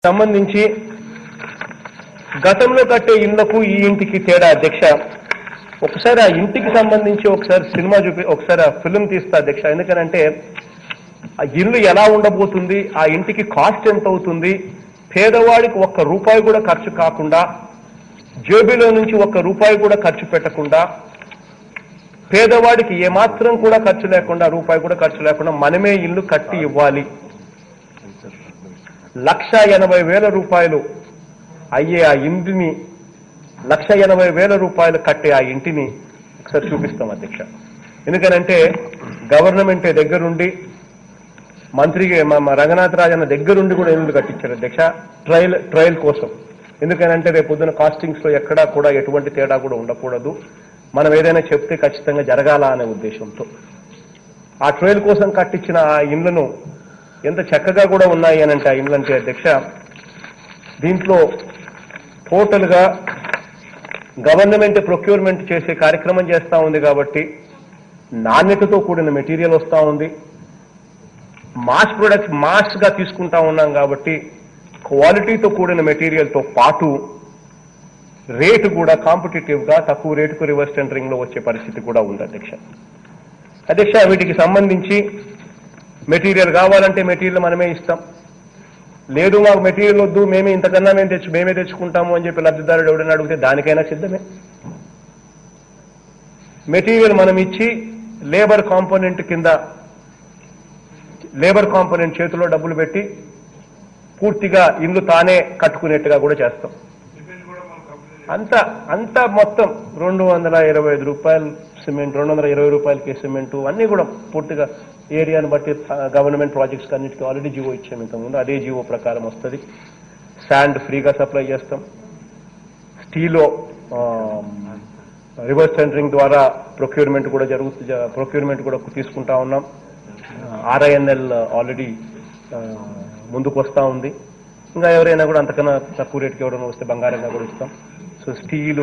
సంబంధించి గతంలో కట్టే ఇళ్లకు ఈ ఇంటికి తేడా అధ్యక్ష. ఒకసారి ఆ ఇంటికి సంబంధించి ఒకసారి సినిమా ఒకసారి ఆ ఫిల్మ్ తీస్తా అధ్యక్ష. ఎందుకనంటే ఆ ఇల్లు ఎలా ఉండబోతుంది, ఆ ఇంటికి కాస్ట్ ఎంత అవుతుంది, పేదవాడికి ఒక్క రూపాయి కూడా ఖర్చు కాకుండా, జేబులో నుంచి ఒక్క రూపాయి కూడా ఖర్చు పెట్టకుండా, పేదవాడికి ఏమాత్రం కూడా ఖర్చు లేకుండా, రూపాయి కూడా ఖర్చు లేకుండా మనమే ఇల్లు కట్టి ఇవ్వాలి. 1,80,000 రూపాయలు అయ్యే ఆ ఇంటిని, 1,80,000 రూపాయలు కట్టే ఆ ఇంటిని ఒకసారి చూపిస్తాం అధ్యక్ష. ఎందుకనంటే గవర్నమెంట్ దగ్గరుండి, మంత్రి రంగనాథ్ రాజన్న దగ్గరుండి కూడా ఇల్లు కట్టించారు అధ్యక్ష, ట్రయల్ కోసం. ఎందుకనంటే రేపు పొద్దున కాస్టింగ్స్ లో ఎక్కడా కూడా ఎటువంటి తేడా కూడా ఉండకూడదు, మనం ఏదైనా చెప్తే ఖచ్చితంగా జరగాల అనే ఉద్దేశంతో ఆ ట్రయల్ కోసం కట్టించిన ఆ ఇండ్లను ఎంత చక్కగా కూడా ఉన్నాయి అని అంటే ఆ ఇండ్లు అంటే అధ్యక్ష, దీంట్లో టోటల్ గా గవర్నమెంట్ ప్రొక్యూర్మెంట్ చేసే కార్యక్రమం చేస్తా ఉంది కాబట్టి నాణ్యతతో కూడిన మెటీరియల్ వస్తూ ఉంది. మాస్ ప్రొడక్ట్స్ మాస్ గా తీసుకుంటా ఉన్నాం కాబట్టి క్వాలిటీతో కూడిన మెటీరియల్తో పాటు రేటు కూడా కాంపిటేటివ్ గా తక్కువ రేటుకు రివర్స్ టెండరింగ్ లో వచ్చే పరిస్థితి కూడా ఉంది అధ్యక్ష. వీటికి సంబంధించి మెటీరియల్ కావాలంటే మెటీరియల్ మనమే ఇస్తాం, లేదు మాకు మెటీరియల్ వద్దు, ఇంతకన్నా మేమే తెచ్చుకుంటాము అని చెప్పి లబ్ధిదారుడు ఎవడైనా అడిగితే దానికైనా సిద్ధమే. మెటీరియల్ మనం ఇచ్చి లేబర్ కాంపోనెంట్ చేతిలో డబ్బులు పెట్టి పూర్తిగా ఇల్లు తానే కట్టుకునేట్టుగా కూడా చేస్తాం. అంతా మొత్తం 225 రూపాయలు సిమెంట్, 220 రూపాయలకి సిమెంట్ అన్నీ కూడా పూర్తిగా ఏరియాను బట్టి గవర్నమెంట్ ప్రాజెక్ట్స్ అన్నిటికీ ఆల్రెడీ జీవో ఇచ్చాము ఇంతకుముందు, అదే జీవో ప్రకారం వస్తుంది. శాండ్ ఫ్రీగా సప్లై చేస్తాం. స్టీలో రివర్స్ టెండరింగ్ ద్వారా ప్రొక్యూర్మెంట్ కూడా తీసుకుంటా ఉన్నాం. RINL ఆల్రెడీ ముందుకు వస్తూ ఉంది. ఇంకా ఎవరైనా కూడా అంతకన్నా తక్కువ రేటుకి ఎవరైనా వస్తే బంగారంగా కూడా ఇస్తాం. So steel